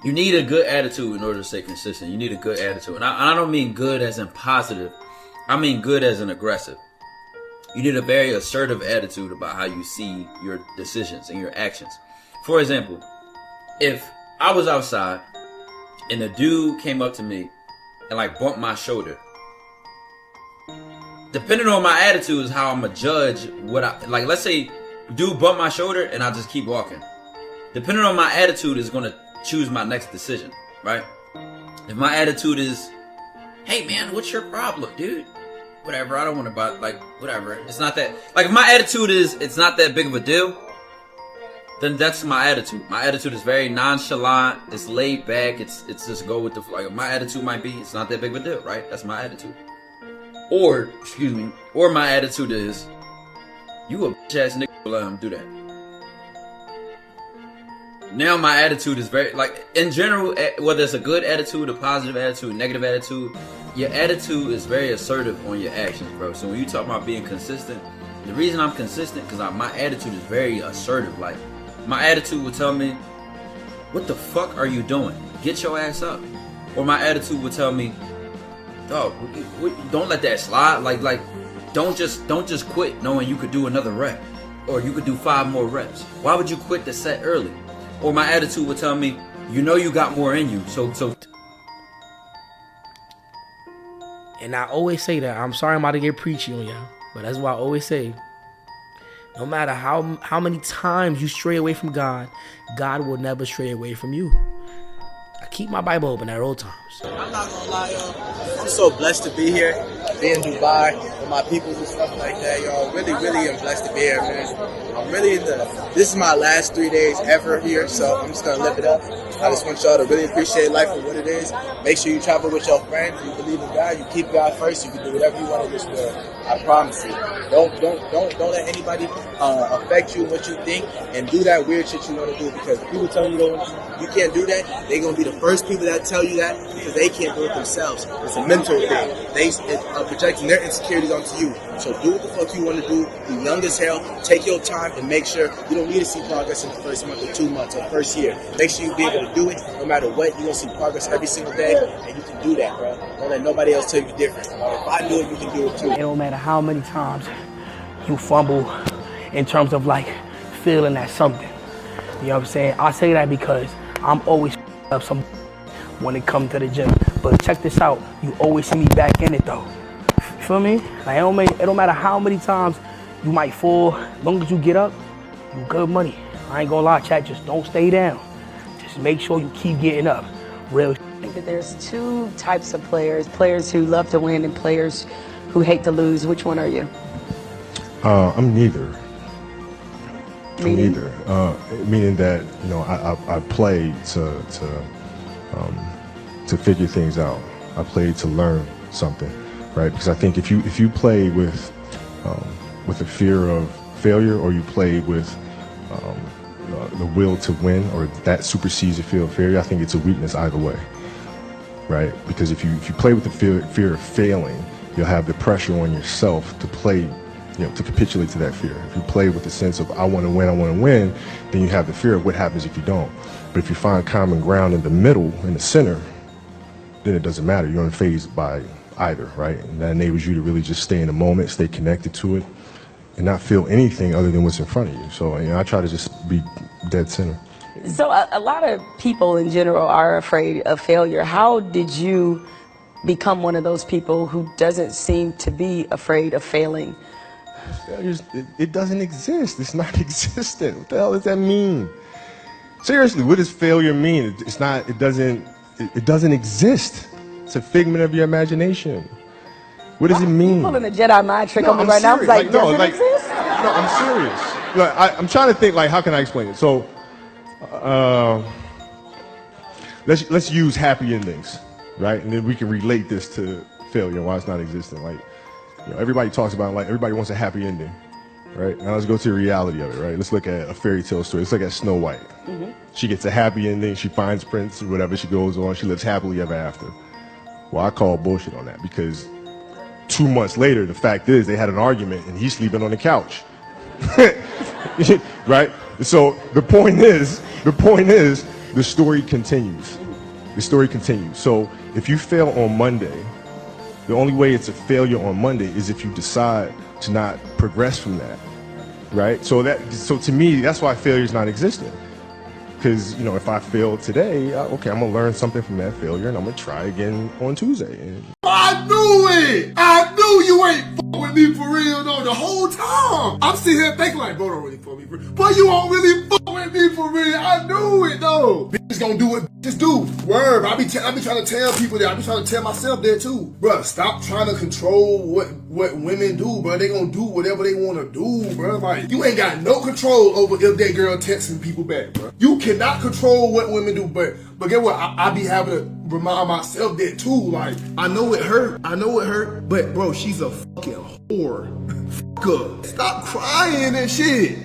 You need a good attitude in order to stay consistent. You need a good attitude. And I don't mean good as in positive. I mean good as in aggressive. You need a very assertive attitude about how you see your decisions and your actions. For example, if I was outside and a dude came up to me and like bumped my shoulder, depending on my attitude is how I'm gonna judge what like. Let's say dude bumped my shoulder and I just keep walking. Depending on my attitude is gonna choose my next decision, right? If my attitude is, hey man, what's your problem, dude? Whatever, I don't want to buy, like, whatever. It's not that, like, if my attitude is, it's not that big of a deal, then that's my attitude. My attitude is very nonchalant, it's laid back, it's just go with the, like, my attitude might be, it's not that big of a deal, right? That's my attitude. Or, or my attitude is, you a bitch ass nigga, let him do that. Now my attitude is very, like, in general, whether it's a good attitude, a positive attitude, a negative attitude, your attitude is very assertive on your actions, bro. So when you talk about being consistent, the reason I'm consistent, because my attitude is very assertive. Like, my attitude will tell me, what the fuck are you doing? Get your ass up. Or my attitude will tell me, dog, don't let that slide. Like, don't just quit knowing you could do another rep. Or you could do 5 more reps. Why would you quit the set early? Or my attitude will tell me, you know you got more in you, so. And I always say that, I'm sorry I'm about to get preachy on y'all, but that's why I always say, no matter how many times you stray away from God, God will never stray away from you. I keep my Bible open at all times. I'm not gonna lie, y'all. I'm so blessed to be here, be in Dubai with my people and stuff like that, y'all. Really, really am blessed to be here, man. I'm really this is my last 3 days ever here, so I'm just gonna live it up. I just want y'all to really appreciate life for what it is. Make sure you travel with your friends. You believe in God. You keep God first. You can do whatever you want in this world. I promise you. Don't let anybody affect you in what you think, and do that weird shit you want to do, because people tell you you can't do that. They're gonna be the first people that tell you that, because they can't do it themselves. It's a mental thing. They are projecting their insecurities onto you. So do what the fuck you want to do. Be young as hell. Take your time and make sure you don't need to see progress in the first month or 2 months or first year. Make sure you be able to do it no matter what. You're going to see progress every single day, and you can do that, bro. Don't let nobody else tell you different. If I do it, you can do it too. It don't matter how many times you fumble in terms of like feeling at something. You know what I'm saying? I say that because I'm always up some when it comes to the gym. But check this out. You always see me back in it though. You feel me? Like it don't matter how many times you might fall. As long as you get up, you good money. I ain't gonna lie, chat. Just don't stay down. Just make sure you keep getting up. Real. I think that there's 2 types of players who love to win and players who hate to lose. Which one are you? I'm neither. Meaning? Meaning that, you know, I play to figure things out. I play to learn something, right? Because I think if you play with a fear of failure, or you play with the will to win, or that supersedes the fear of failure, I think it's a weakness either way, right? Because if you play with the fear of failing, you'll have the pressure on yourself to play, you know, to capitulate to that fear. If you play with the sense of I want to win, then you have the fear of what happens if you don't. But if you find common ground in the middle, in the center, then it doesn't matter. You're unfazed by either, right? And that enables you to really just stay in the moment, stay connected to it, and not feel anything other than what's in front of you. So, you know, I try to just be dead center. So a lot of people in general are afraid of failure. How did you become one of those people who doesn't seem to be afraid of failing? It doesn't exist. It's not existent. What the hell does that mean? Seriously, what does failure mean? It doesn't exist. It's a figment of your imagination. What does it mean? You're pulling a Jedi mind trick on me right now. I was like, does it exist? No, I'm serious. Look, I'm trying to think, like, how can I explain it? So, let's use happy endings, right? And then we can relate this to failure, why it's not existent. Like, you know, everybody talks about, like, everybody wants a happy ending, right? Now let's go to the reality of it, right? Let's look at a fairy tale story. Let's look at Snow White. Mm-hmm. She gets a happy ending. She finds Prince or whatever. She goes on. She lives happily ever after. Well, I call bullshit on that, because 2 months later, the fact is they had an argument and he's sleeping on the couch. Right? So the point is the story continues. The story continues. So if you fail on Monday, the only way it's a failure on Monday is if you decide to not progress from that, right? So to me, that's why failure is not existent. Because, you know, if I fail today, okay, I'm gonna learn something from that failure, and I'm gonna try again on Tuesday. I knew it! I knew you ain't f***ing with me for real though the whole time. I'm sitting here thinking like, bro, don't really fuck with me for real. But you don't really fuck with me for real. I knew it though. Bitches gonna do what bitches do. Word, I be trying to tell people that. I be trying to tell myself that too. Bruh, stop trying to control what women do, bro. They gonna do whatever they wanna do, bro. Like, you ain't got no control over if that girl texting people back, bro. You cannot control what women do, but get what? I be having to remind myself that too. Like, I know it hurt, but bro, she's a fucking whore. Fuck her. Stop crying and shit.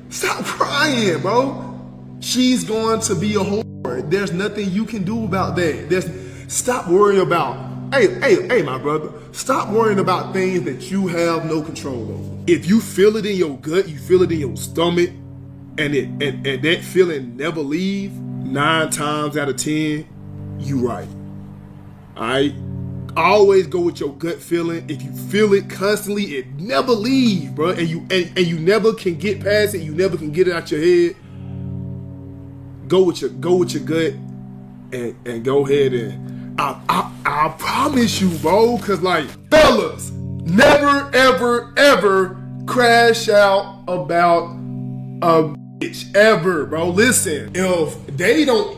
Stop crying, bro. She's going to be a whore. There's nothing you can do about that. Stop worrying about. Hey, my brother. Stop worrying about things that you have no control over. If you feel it in your gut, you feel it in your stomach, and that feeling never leave, 9 times out of 10, you right. Alright? Always go with your gut feeling. If you feel it constantly, it never leaves, bro. And you never can get past it. You never can get it out your head. Go with your gut and go ahead and I promise you, bro. Cause like, fellas, never ever crash out about a bitch ever, bro. Listen, if they don't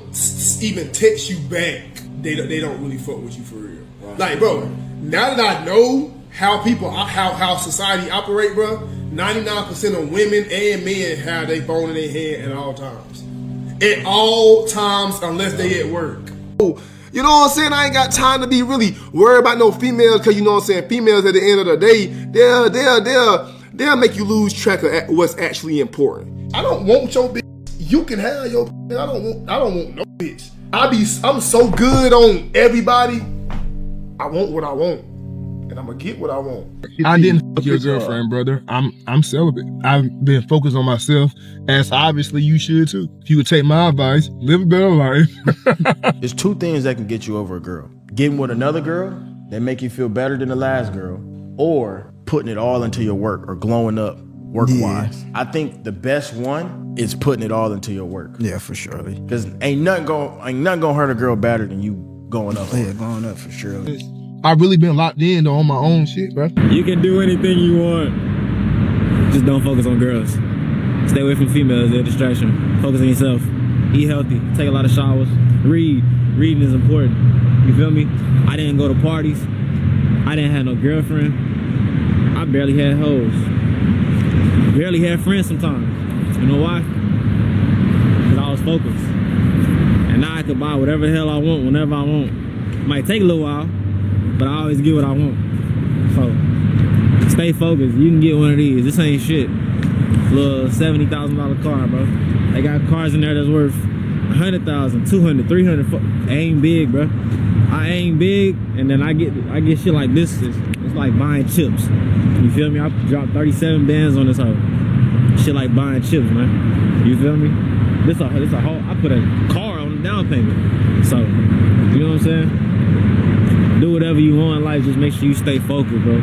even text you back, they don't really fuck with you for real. Like, bro, now that I know how how society operate, bro, 99% of women and men have their phone in their hand at all times. At all times, unless they at work. You know what I'm saying? I ain't got time to be really worried about no females, because you know what I'm saying? Females at the end of the day, they'll make you lose track of what's actually important. I don't want your bitch. You can have your bitch. I don't want no bitch. I'm so good on everybody. I want what I want, and I'm gonna get what I want. I didn't fuck your girlfriend, brother. I'm celibate. I've been focused on myself, as obviously you should too. If you would take my advice, live a better life. There's 2 things that can get you over a girl: getting with another girl that make you feel better than the last girl, or putting it all into your work or glowing up work-wise. Yeah. I think the best one is putting it all into your work. Yeah, for sure. Because ain't nothing gonna hurt a girl better than you going up. Yeah, going up for sure. I've really been locked in though on my own shit, bro. You can do anything you want. Just don't focus on girls. Stay away from females, they're a distraction. Focus on yourself. Eat healthy, take a lot of showers, read. Reading is important. You feel me? I didn't go to parties. I didn't have no girlfriend. I barely had hoes. Barely had friends sometimes. You know why? Because I was focused. And now I can buy whatever the hell I want, whenever I want. Might take a little while, but I always get what I want. So, stay focused. You can get one of these. This ain't shit. Little $70,000 car, bro. They got cars in there that's worth 100,000, 200, 300. I ain't big, bro. I ain't big, and then I get shit like this. It's like buying chips. You feel me? I dropped 37 bands on this hoe. Shit like buying chips, man. You feel me? This a whole. I put a car on the down payment. So, you know what I'm saying? Do whatever you want in life. Just make sure you stay focused, bro.